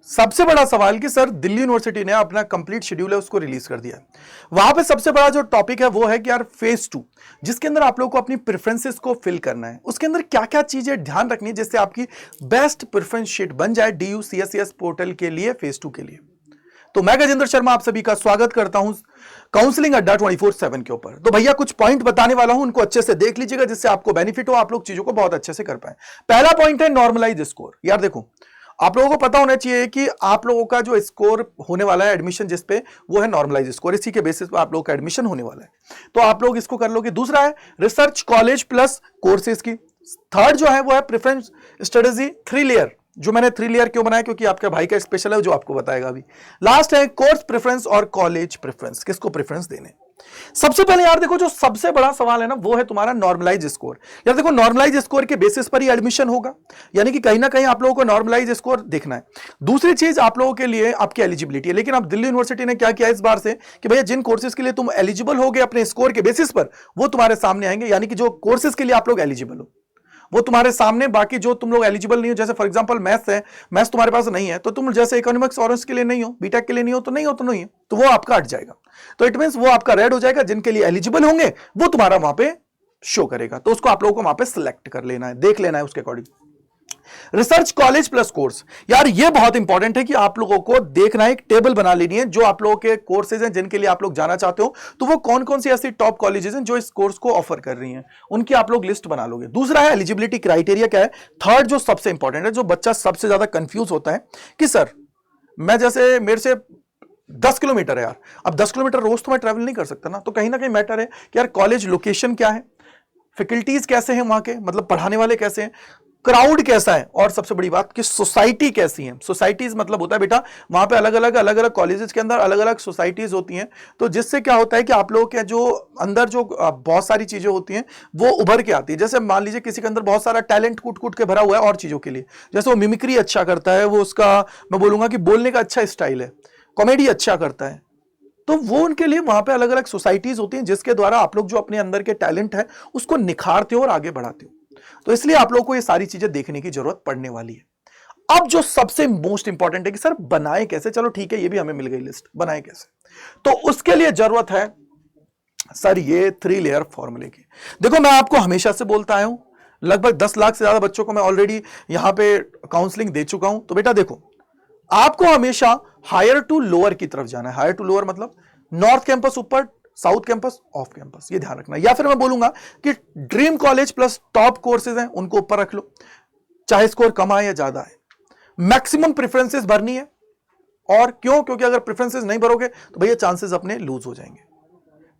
सबसे बड़ा सवाल कि सर दिल्ली यूनिवर्सिटी ने अपना कंप्लीट शेड्यूल है उसको रिलीज कर दिया है। वहां पे सबसे बड़ा जो टॉपिक है वो है कि यार फेज 2 जिसके अंदर आप लोगों को अपनी प्रेफरेंसेस को फिल करना है, उसके अंदर क्या क्या चीजें ध्यान रखनी है जिससे आपकी बेस्ट प्रेफरेंस शीट बन जाए DU CSCS पोर्टल के लिए फेज 2 के लिए। तो मैं गजेंद्र शर्मा आप सभी का स्वागत करता हूं काउंसलिंग अड्डा 24/7 के ऊपर। तो भैया कुछ पॉइंट बताने वाला हूं, उनको अच्छे से देख लीजिएगा जिससे आपको बेनिफिट हो, आप लोग चीजों को बहुत अच्छे से कर पाए। पहला पॉइंट है नॉर्मलाइज स्कोर। यार देखो, आप लोगों को पता होना चाहिए कि आप लोगों का जो स्कोर होने वाला है एडमिशन जिस पे, वो है नॉर्मलाइज स्कोर। इसी के बेसिस पे आप लोगों का एडमिशन होने वाला है, तो आप लोग इसको कर लोगे। दूसरा है रिसर्च कॉलेज प्लस कोर्सेज की। थर्ड जो है वो है प्रेफरेंस स्ट्रेटेजी 3 लेयर। जो मैंने 3 लेयर क्यों बनाया, क्योंकि आपके भाई का स्पेशल है जो आपको बताएगा अभी। लास्ट है कोर्स प्रेफरेंस और कॉलेज प्रेफरेंस, किसको प्रेफरेंस देने। सबसे पहले यार देखो, जो सबसे बड़ा सवाल है ना वो है तुम्हारा नॉर्मलाइज स्कोर। यार देखो, नॉर्मलाइज स्कोर के बेसिस पर ही एडमिशन होगा, यानी कि कहीं ना कहीं आप लोगों को नॉर्मलाइज स्कोर देखना है। दूसरी चीज आप लोगों के लिए आपकी एलिजिबिलिटी है। लेकिन अब दिल्ली यूनिवर्सिटी ने क्या किया इस बार से कि भैया जिन कोर्सेज के लिए तुम एलिजिबल होगे अपने स्कोर के बेसिस पर, वो तुम्हारे सामने आएंगे। यानी कि जो कोर्सेज के लिए आप लोग एलिजिबल हो वो तुम्हारे सामने, बाकी जो तुम लोग एलिजिबल नहीं हो, जैसे फॉर एग्जांपल मैथ्स है, मैथ्स तुम्हारे पास नहीं है तो तुम जैसे इकोनॉमिक्स ऑनर्स के लिए नहीं हो, बीटेक के लिए नहीं हो तो नहीं हो, तो नहीं है, तो वो आपका हट जाएगा। तो इट मींस वो आपका रेड हो जाएगा। जिनके लिए एलिजिबल होंगे वो तुम्हारा वहां पे शो करेगा, तो उसको आप लोगों को वहां पे सिलेक्ट कर लेना है, देख लेना है उसके according. Research college plus course, यार ये बहुत इंपॉर्टेंट है कि आप लोगों को देखना है, एक टेबल बना लेनी है जो आप लोगों के कोर्सेज हैं जिनके लिए आप लोग जाना चाहते हो, तो वो कौन कौन सी ऐसी टॉप कॉलेजेस हैं जो इस कोर्स को ऑफर कर रही हैं, उनकी आप लोग लिस्ट बना लोगे। दूसरा है एलिजिबिलिटी क्राइटेरिया क्या है। थर्ड जो सबसे इंपॉर्टेंट है, जो बच्चा सबसे ज्यादा कंफ्यूज होता है कि सर मैं जैसे मेरे से 10 किलोमीटर है यार, अब 10 किलोमीटर रोज तो मैं ट्रैवल नहीं कर सकता ना, तो कहीं ना कहीं मैटर है कि यार कॉलेज लोकेशन क्या है, फैकल्टीज कैसे हैं वहां के, मतलब पढ़ाने वाले कैसे हैं, क्राउड कैसा है, और सबसे बड़ी बात कि सोसाइटी कैसी है। सोसाइटीज मतलब होता है बेटा वहां पे अलग अलग कॉलेजेस के अंदर अलग अलग सोसाइटीज होती हैं, तो जिससे क्या होता है कि आप लोगों के जो अंदर जो बहुत सारी चीजें होती हैं वो उभर के आती है। जैसे मान लीजिए किसी के अंदर बहुत सारा टैलेंट कूट कूट के भरा हुआ है और चीजों के लिए, जैसे वो मिमिक्री अच्छा करता है, वो उसका मैं बोलूंगा कि बोलने का अच्छा स्टाइल है, कॉमेडी अच्छा करता है, तो वो उनके लिए वहां पे अलग अलग सोसाइटीज होती हैं जिसके द्वारा आप लोग जो अपने अंदर के टैलेंट है उसको निखारते हो और आगे बढ़ाते हो। तो इसलिए आप लोगों को ये सारी चीजें देखने की जरूरत पड़ने वाली है। अब जो सबसे मोस्ट इंपॉर्टेंट है कि सर बनाए कैसे, चलो ठीक है ये भी हमें मिल गई लिस्ट, बनाए कैसे, तो उसके लिए जरूरत है सर ये 3 लेयर फॉर्मूले की। देखो मैं आपको हमेशा से बोलता आया हूं, लगभग 10 लाख से ज्यादा बच्चों को मैं ऑलरेडी यहां पे काउंसलिंग दे चुका हूं। तो बेटा देखो, आपको हमेशा हायर टू लोअर की तरफ जाना है। हायर टू लोअर मतलब नॉर्थ कैंपस ऊपर, साउथ कैंपस ऑफ कैंपस, ये ध्यान रखना। या फिर मैं बोलूंगा कि dream college plus top courses हैं उनको ऊपर रख लो, चाहे स्कोर कम आए या ज्यादा आए। मैक्सिमम प्रेफरेंसेस भरनी है। और क्यों? क्योंकि अगर प्रेफरेंसेस नहीं भरोगे तो भैया चांसेस अपने लूज हो जाएंगे।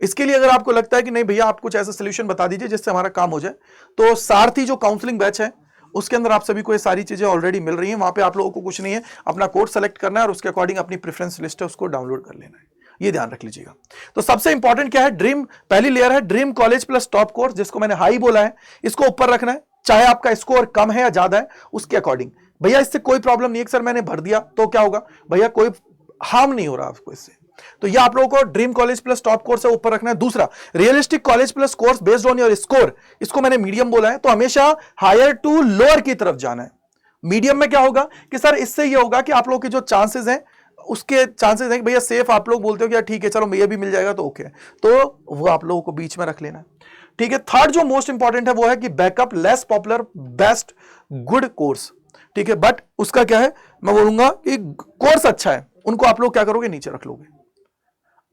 इसके लिए अगर आपको लगता है कि नहीं भैया आप कुछ ऐसा सोल्यूशन बता दीजिए जिससे हमारा काम हो जाए, तो सारथी जो काउंसलिंग बैच है उसके अंदर आप सभी को ये सारी चीजें ऑलरेडी मिल रही हैं। वहां पे आप लोगों को कुछ नहीं है, अपना कोर्स सेलेक्ट करना है और उसके अकॉर्डिंग अपनी प्रेफरेंस लिस्ट है उसको डाउनलोड कर लेना है, ये ध्यान रख लीजिएगा। तो सबसे इंपॉर्टेंट क्या है, ड्रीम पहली लेयर है dream college plus top course, जिसको मैंने हाई बोला है, इसको ऊपर रखना है, चाहे आपका स्कोर कम है या ज्यादा है उसके अकॉर्डिंग। भैया इससे कोई प्रॉब्लम नहीं है, सर मैंने भर दिया तो क्या होगा, भैया कोई हार्म नहीं हो रहा आपको इससे। तो ये आप लोगों को dream college plus top course है ऊपर रखना है। दूसरा realistic college plus course based on your score, इसको मैंने मीडियम बोला है, तो हमेशा हायर टू लोअर की तरफ जाना है। मीडियम में क्या होगा कि सर इससे ये होगा कि आप लोगों के जो चांसेस हैं उसके चांसेस हैं कि भैया सेफ, आप लोग बोलते हो कि यार ठीक है चलो भैया भी मिल जाएगा तो ओके, तो वो आप लोगों को बीच में रख लेना है। ठीक है। थर्ड जो मोस्ट इंपॉर्टेंट है वो है कि backup less popular best good course. ठीक है, बट उसका क्या है, मैं बोलूंगा कि कोर्स अच्छा है उनको आप लोग क्या करोगे, नीचे रख लोगे।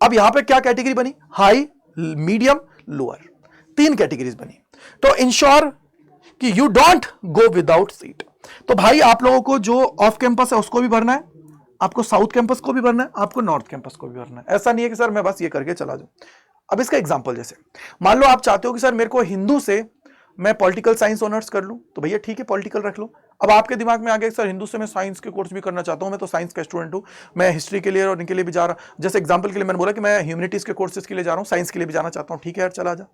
अब यहां पे क्या कैटेगरी बनी, हाई मीडियम लोअर, 3 कैटेगरीज बनी। तो इंश्योर कि you don't go without seat. तो भाई आप लोगों को जो ऑफ कैंपस है उसको भी भरना है, आपको साउथ कैंपस को भी भरना है, आपको नॉर्थ कैंपस को भी भरना है। ऐसा नहीं है कि सर मैं बस ये करके चला जाऊं। अब इसका एग्जांपल, जैसे मान लो आप चाहते हो कि सर मेरे को हिंदू से मैं पॉलिटिकल साइंस ऑनर्स कर लूं, तो भैया ठीक है पॉलिटिकल रख लो। अब आपके दिमाग में आ गया सर हिंदू से मैं साइंस के कोर्स भी करना चाहता हूं, मैं तो साइंस का स्टूडेंट हूं, मैं हिस्ट्री के लिए और इनके लिए भी जा रहा, जैसे एग्जांपल के लिए मैंने बोला कि मैं ह्यूमैनिटीज के कोर्सेज के लिए जा रहा हूं, साइंस के लिए भी जाना चाहता हूं, ठीक है यार चला जा।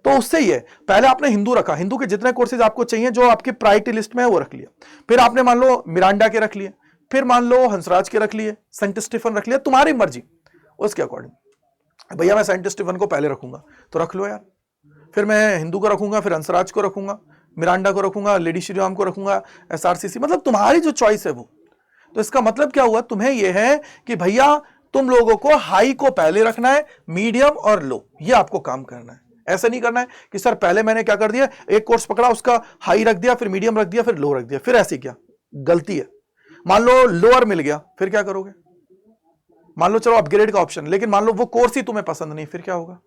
तो उससे ही है, पहले आपने हिंदू रखा, हिंदू के जितने कोर्सेज आपको चाहिए जो आपकी प्रायोरिटी लिस्ट में है वो रख लिया, फिर आपने मान लो मिरांडा के रख लिए, फिर मान लो हंसराज के रख लिए, सेंट स्टीफन रख लिया, तुम्हारी मर्जी उसके अकॉर्डिंग। भैया मैं सेंट स्टीफन को पहले रखूंगा तो रख लो यार, फिर मैं हिंदू को रखूंगा, फिर हंसराज को रखूंगा, मिरांडा को रखूंगा, लेडी श्री राम को रखूंगा, SRCC, मतलब तुम्हारी जो चॉइस है वो। तो इसका मतलब क्या हुआ, तुम्हें यह है कि भैया तुम लोगों को हाई को पहले रखना है, मीडियम और लो ये आपको काम करना है। ऐसा नहीं करना है कि सर पहले मैंने क्या कर दिया, एक कोर्स पकड़ा, उसका हाई रख दिया, फिर मीडियम रख दिया, फिर लो रख दिया, फिर ऐसे क्या, गलती है। मान लो लोअर मिल गया, फिर क्या करोगे? मान लो चलो अपग्रेड का ऑप्शन, लेकिन मान लो वो कोर्स ही तुम्हें पसंद नहीं, फिर क्या होगा?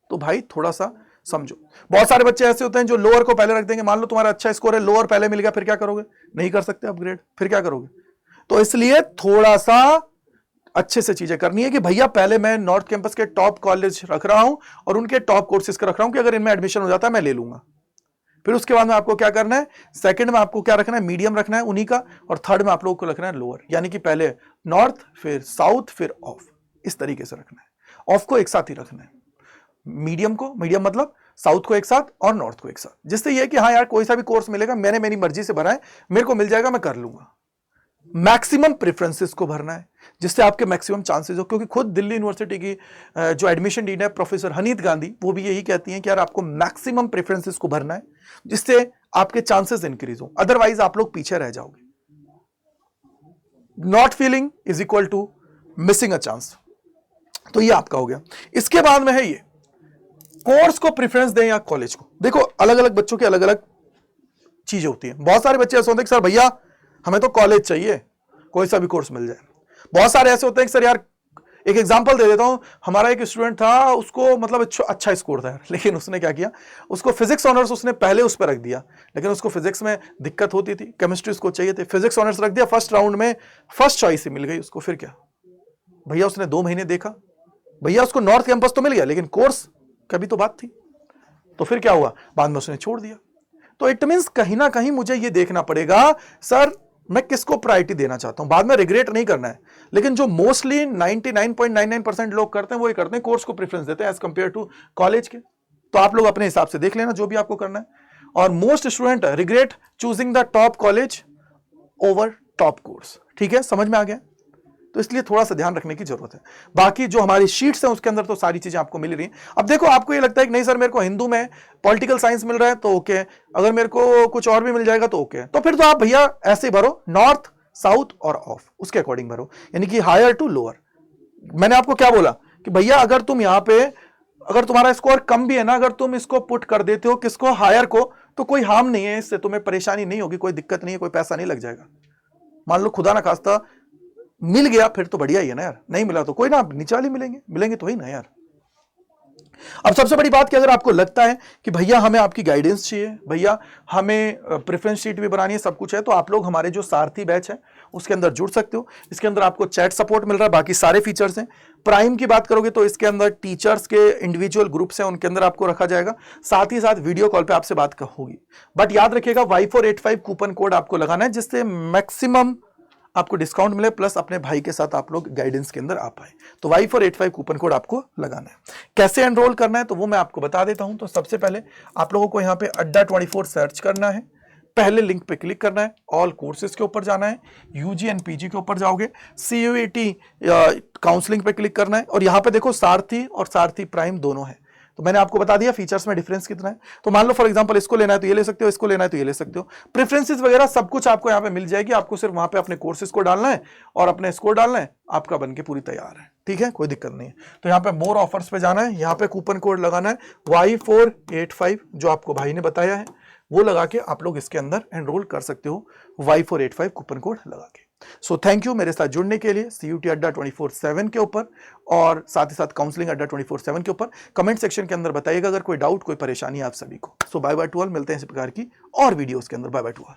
तो भाई थोड़ा सा समझो। बहुत सारे बच्चे ऐसे होते हैं जो लोअर को पहले रख देंगे। मान लो तुम्हारा अच्छा स्कोर है, लोअर पहले मिल गया, फिर क्या करोगे? नहीं कर सकते अपग्रेड, फिर क्या करोगे? तो इसलिए थोड़ा सा अच्छे से चीजें करनी है कि भैया पहले मैं नॉर्थ कैंपस के टॉप कॉलेज रख रहा हूं और उनके टॉप कोर्सेज का रख रहा हूं कि अगर इनमें एडमिशन हो जाता है मैं ले लूंगा। फिर उसके बाद में आपको क्या करना है, सेकंड में आपको क्या रखना है, मीडियम रखना है उन्हीं का, और थर्ड में आप लोगों को रखना है लोअर, यानी कि पहले नॉर्थ, फिर साउथ, फिर ऑफ, इस तरीके से रखना है। ऑफ को एक साथ ही रखना है, मीडियम को, मीडियम मतलब साउथ को एक साथ और नॉर्थ को एक साथ, जिससे यह कि हाँ यार कोई सा भी कोर्स मिलेगा, मैंने मेरी मर्जी से भरा है, मेरे को मिल जाएगा, मैं कर लूंगा। मैक्सिमम प्रेफरेंसेस को भरना है जिससे आपके मैक्सिमम चांसेस हो, क्योंकि खुद दिल्ली यूनिवर्सिटी की जो एडमिशन डीन है प्रोफेसर हनीत गांधी, वो भी यही कहती हैं कि यार आपको मैक्सिमम प्रेफरेंसेस को भरना है जिससे आपके चांसेस इंक्रीज हो, अदरवाइज आप लोग पीछे रह जाओगे। Not feeling is equal to missing a chance. तो ये आपका हो गया। इसके बाद में है ये कोर्स को प्रेफरेंस दें या कॉलेज को। देखो अलग अलग बच्चों की अलग अलग चीजें होती हैं। बहुत सारे बच्चे ऐसे होते हैं कि सर भैया हमें तो कॉलेज चाहिए, कोई सा भी कोर्स मिल जाए। बहुत सारे ऐसे होते हैं कि सर यार, एक एग्जांपल दे देता हूं, हमारा एक स्टूडेंट था, उसको मतलब अच्छा स्कोर था, लेकिन उसने क्या किया, उसको फिजिक्स ऑनर्स उसने पहले उस पर रख दिया, लेकिन उसको फिजिक्स में दिक्कत होती थी, केमिस्ट्री उसको चाहिए थी, फिजिक्स ऑनर्स रख दिया, फर्स्ट राउंड में फर्स्ट चॉइस ही मिल गई उसको। फिर क्या भैया, उसने 2 महीने देखा, भैया उसको नॉर्थ कैंपस तो मिल गया, लेकिन कोर्स कभी तो बात थी, तो फिर क्या हुआ, बाद में उसने छोड़ दिया। तो इट मींस कहीं ना कहीं मुझे ये देखना पड़ेगा सर मैं किसको प्रायोरिटी देना चाहता हूं। बाद में रिग्रेट नहीं करना है, लेकिन जो मोस्टली 99.99% लोग करते हैं वो ये करते हैं, कोर्स को प्रेफरेंस देते हैं एज कंपेयर टू कॉलेज के। तो आप लोग अपने हिसाब से देख लेना जो भी आपको करना है। और most student regret choosing the top college over top course. ठीक है, समझ में आ गया? तो इसलिए थोड़ा सा ध्यान रखने की जरूरत है। बाकी जो हमारी शीट्स हैं उसके अंदर तो सारी चीजें आपको मिल रही हैं। अब देखो आपको ये लगता है कि नहीं सर मेरे को हिंदू में पॉलिटिकल साइंस मिल रहा है तो ओके, अगर मेरे को कुछ और भी मिल जाएगा तो ओके, तो फिर तो आप भैया ऐसे भरो, नॉर्थ, साउथ और ऑफ, उसके अकॉर्डिंग भरो, यानी कि हायर टू लोअर। मैंने आपको क्या बोला कि भैया अगर तुम यहां पे, अगर तुम्हारा स्कोर कम भी है ना, अगर तुम इसको पुट कर देते हो किसको, हायर को, तो कोई हार्म नहीं है, इससे तुम्हें परेशानी नहीं होगी, कोई दिक्कत नहीं है, कोई पैसा नहीं लग जाएगा। मान लो खुदा ना खास्ता मिल गया फिर तो बढ़िया ही है ना यार, नहीं मिला तो कोई ना, नीचे वाले मिलेंगे तो ही ना यार। अब सबसे बड़ी बात कि अगर आपको लगता है कि भैया हमें आपकी गाइडेंस चाहिए, भैया हमें प्रेफरेंस शीट भी बनानी है, सब कुछ है, तो आप लोग हमारे जो सारथी बैच है उसके अंदर जुड़ सकते हो। इसके अंदर आपको चैट सपोर्ट मिल रहा है, बाकी सारे फीचर्स हैं। प्राइम की बात करोगे तो इसके अंदर टीचर्स के इंडिविजुअल ग्रुप्स हैं, उनके अंदर आपको रखा जाएगा, साथ ही साथ वीडियो कॉल पे आपसे बात होगी। बट याद रखिएगा Y485 कूपन कोड आपको लगाना है जिससे मैक्सिमम आपको डिस्काउंट मिले, प्लस अपने भाई के साथ आप लोग गाइडेंस के अंदर आ पाए। तो Y485 कूपन कोड आपको लगाना है। कैसे एनरोल करना है तो वो मैं आपको बता देता हूं। तो सबसे पहले आप लोगों को यहाँ पे अड्डा24 सर्च करना है, पहले लिंक पे क्लिक करना है, ऑल कोर्सेज के ऊपर जाना है, यूजी एंड पीजी के ऊपर जाओगे, CUET काउंसलिंग पे क्लिक करना है, और यहाँ पे देखो सारथी और सारथी प्राइम दोनों है। तो मैंने आपको बता दिया फीचर्स में डिफरेंस कितना है। तो मान लो फॉर एग्जांपल इसको लेना है तो ये ले सकते हो, इसको लेना है तो ये ले सकते हो। प्रेफरेंसेस वगैरह सब कुछ आपको यहाँ पे मिल जाएगी, आपको सिर्फ वहां पे अपने कोर्सेज को डालना है और अपने स्कोर डालना है, आपका बनके पूरी तैयार है। ठीक है, कोई दिक्कत नहीं है। तो यहाँ पे मोर ऑफर्स पे जाना है, यहाँ पे कूपन कोड लगाना है Y485 जो आपको भाई ने बताया है, वो लगा के आप लोग इसके अंदर एनरोल कर सकते हो Y485 कूपन कोड लगा के। सो थैंक यू मेरे साथ जुड़ने के लिए CUT अड्डा 24/7 के ऊपर, और साथ ही साथ काउंसलिंग अड्डा 24/7 के ऊपर। कमेंट सेक्शन के अंदर बताइएगा अगर कोई डाउट, कोई परेशानी आप सभी को। So bye bye to all, मिलते हैं इस प्रकार की और वीडियोस के अंदर। Bye bye to all.